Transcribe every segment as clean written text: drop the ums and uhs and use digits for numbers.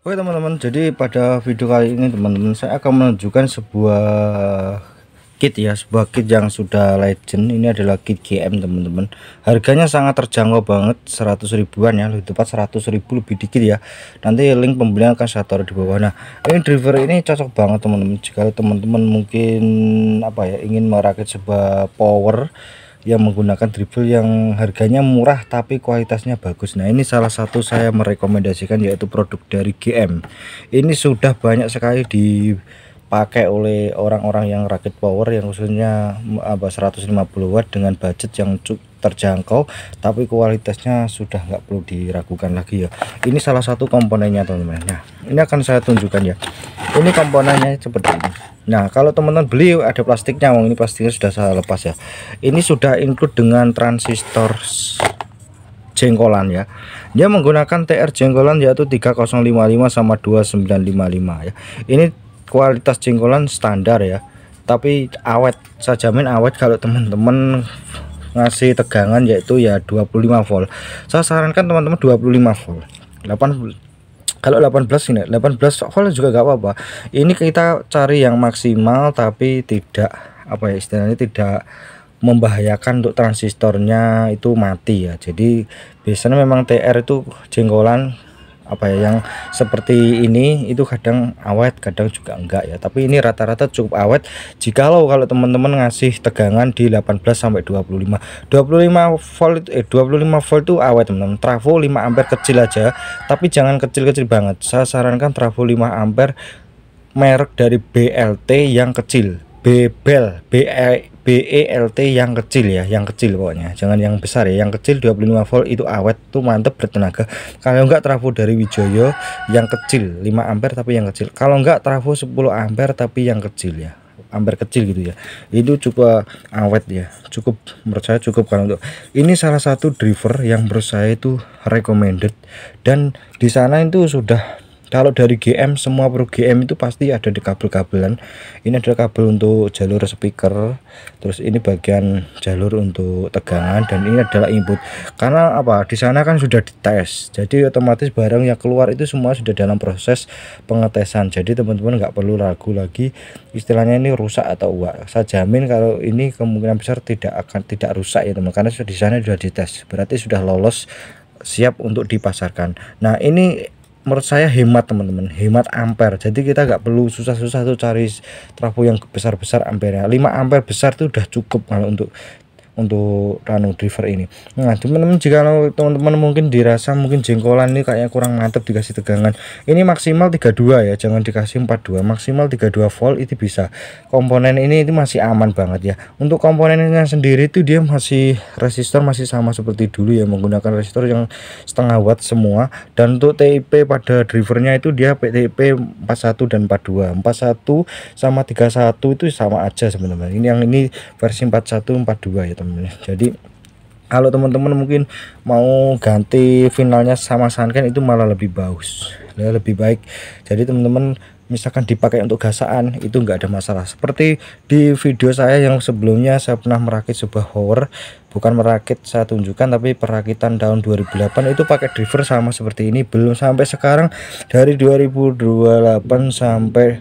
Oke teman-teman, jadi pada video kali ini teman-teman saya akan menunjukkan sebuah kit ya, sebuah kit yang sudah legend. Ini adalah kit GM teman-teman. Harganya sangat terjangkau banget, 100 ribuan ya, lebih tepat 100 ribu lebih dikit ya. Nanti link pembelian akan saya taruh di bawah. Nah, ini driver ini cocok banget teman-teman. Jika teman-teman mungkin ingin merakit sebuah power yang menggunakan dribble yang harganya murah tapi kualitasnya bagus. Nah, ini salah satu saya merekomendasikan yaitu produk dari GM. Ini sudah banyak sekali dipakai oleh orang-orang yang rakit power yang khususnya 150 watt dengan budget yang terjangkau, tapi kualitasnya sudah nggak perlu diragukan lagi ya. Ini salah satu komponennya teman-teman. Nah, ini akan saya tunjukkan ya. Ini komponennya seperti ini. Nah, kalau teman-teman beli ada plastiknya, ini plastiknya sudah saya lepas ya. Ini sudah include dengan transistor jengkolan ya. Dia menggunakan TR jengkolan yaitu 3055 sama 2955 ya. Ini kualitas jengkolan standar ya, tapi awet, saya jamin awet kalau teman-teman ngasih tegangan yaitu ya 25 volt. Saya sarankan teman-teman 25 volt. 8 kalau 18 ini 18 volt juga gak apa-apa. Ini kita cari yang maksimal tapi tidak istilahnya tidak membahayakan untuk transistornya itu mati ya. Jadi biasanya memang TR itu jenggolan yang seperti ini itu kadang awet kadang juga enggak ya, tapi ini rata-rata cukup awet jikalau kalau teman-teman ngasih tegangan di 18 sampai 25 volt 25 volt itu awet teman-teman. Trafo 5 ampere kecil aja, tapi jangan kecil-kecil banget. Saya sarankan trafo 5 ampere merek dari BLT yang kecil, BELT yang kecil ya, yang kecil pokoknya, jangan yang besar ya, yang kecil 25 volt itu awet tuh, mantep, bertenaga. Kalau enggak trafo dari Wijoyo yang kecil 5 ampere tapi yang kecil, kalau enggak trafo 10 ampere tapi yang kecil ya, ampere kecil gitu ya, itu cukup awet ya, cukup, menurut saya cukup. Kalau untuk ini salah satu driver yang menurut saya itu recommended, dan di sana itu sudah, kalau dari GM semua produk GM itu pasti ada di kabel-kabelan. Ini adalah kabel untuk jalur speaker, terus ini bagian jalur untuk tegangan, dan ini adalah input. Karena di sana kan sudah dites, jadi otomatis barang yang keluar itu semua sudah dalam proses pengetesan. Jadi teman-teman nggak perlu ragu lagi istilahnya ini rusak atau enggak. Saya jamin kalau ini kemungkinan besar tidak rusak ya teman, karena di sana sudah dites, berarti sudah lolos, siap untuk dipasarkan. Nah, ini menurut saya hemat teman-teman, hemat ampere. Jadi kita nggak perlu susah-susah tuh cari trafo yang besar-besar ampernya. 5 ampere besar itu udah cukup kalau untuk driver ini. Nah teman-teman, jika teman-teman mungkin dirasa mungkin jengkolan ini kayaknya kurang mantap dikasih tegangan, ini maksimal 32 ya, jangan dikasih 42, maksimal 32 volt itu bisa. Komponen ini itu masih aman banget ya. Untuk komponennya sendiri itu dia masih resistor masih sama seperti dulu ya, menggunakan resistor yang setengah watt semua. Dan untuk TIP pada drivernya itu dia TIP 41 dan 42, 41 sama 31 itu sama aja sebenarnya. Ini yang ini versi 41 42 ya teman. Jadi kalau teman-teman mungkin mau ganti finalnya sama Sanken itu malah lebih bagus, lebih baik. Jadi teman-teman misalkan dipakai untuk gasaan itu enggak ada masalah. Seperti di video saya yang sebelumnya, saya pernah merakit sebuah power, bukan merakit saya tunjukkan, tapi perakitan tahun 2008 itu pakai driver sama seperti ini. Belum sampai sekarang, dari 2028 sampai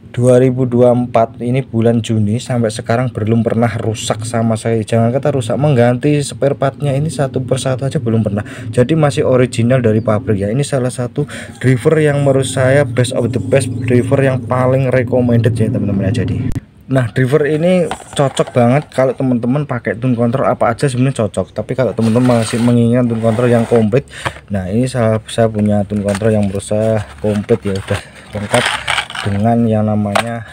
2024 ini bulan Juni sampai sekarang belum pernah rusak sama saya. Jangan kata rusak, mengganti spare partnya ini satu persatu aja belum pernah. Jadi masih original dari pabrik ya. Ini salah satu driver yang menurut saya best of the best, driver yang paling recommended ya teman-teman ya. Jadi nah, driver ini cocok banget kalau teman-teman pakai tune control apa aja sebenarnya cocok. Tapi kalau teman-teman masih menginginkan tune control yang komplit, nah ini saya punya tune control yang menurut saya komplit ya, udah lengkap dengan yang namanya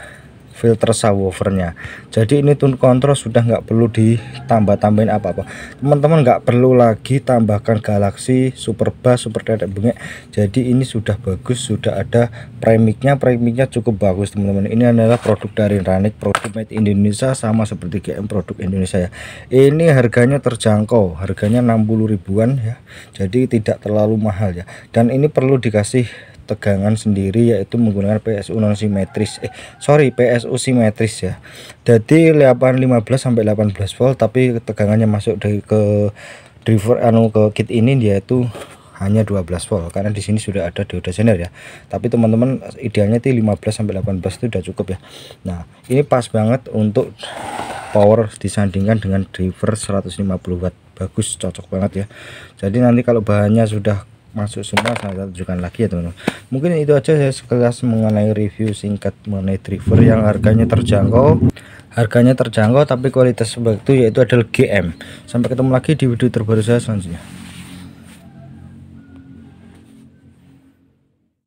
filter subwoofernya. Jadi ini tune control sudah nggak perlu ditambah-tambahin apa-apa. Teman-teman nggak perlu lagi tambahkan galaksi, super bass, super dedek bengek. Jadi ini sudah bagus, sudah ada premiknya cukup bagus teman-teman. Ini adalah produk dari Ranik, produk made in Indonesia, sama seperti GM produk Indonesia ya. Ini harganya terjangkau, harganya 60 ribuan ya. Jadi tidak terlalu mahal ya. Dan ini perlu dikasih tegangan sendiri yaitu menggunakan PSU non simetris, PSU simetris ya. Jadi 15 sampai 18 volt, tapi tegangannya masuk dari ke driver ke kit ini yaitu hanya 12 volt karena di sini sudah ada dioda zener ya. Tapi teman-teman idealnya itu 15 sampai 18 itu udah cukup ya. Nah, ini pas banget untuk power disandingkan dengan driver 150 watt. Bagus, cocok banget ya. Jadi nanti kalau bahannya sudah masuk semua saya tunjukkan lagi ya teman-teman. Mungkin itu aja saya sekilas mengenai review singkat mengenai driver yang harganya terjangkau tapi kualitas seperti itu, yaitu adalah GM. Sampai ketemu lagi di video terbaru saya selanjutnya.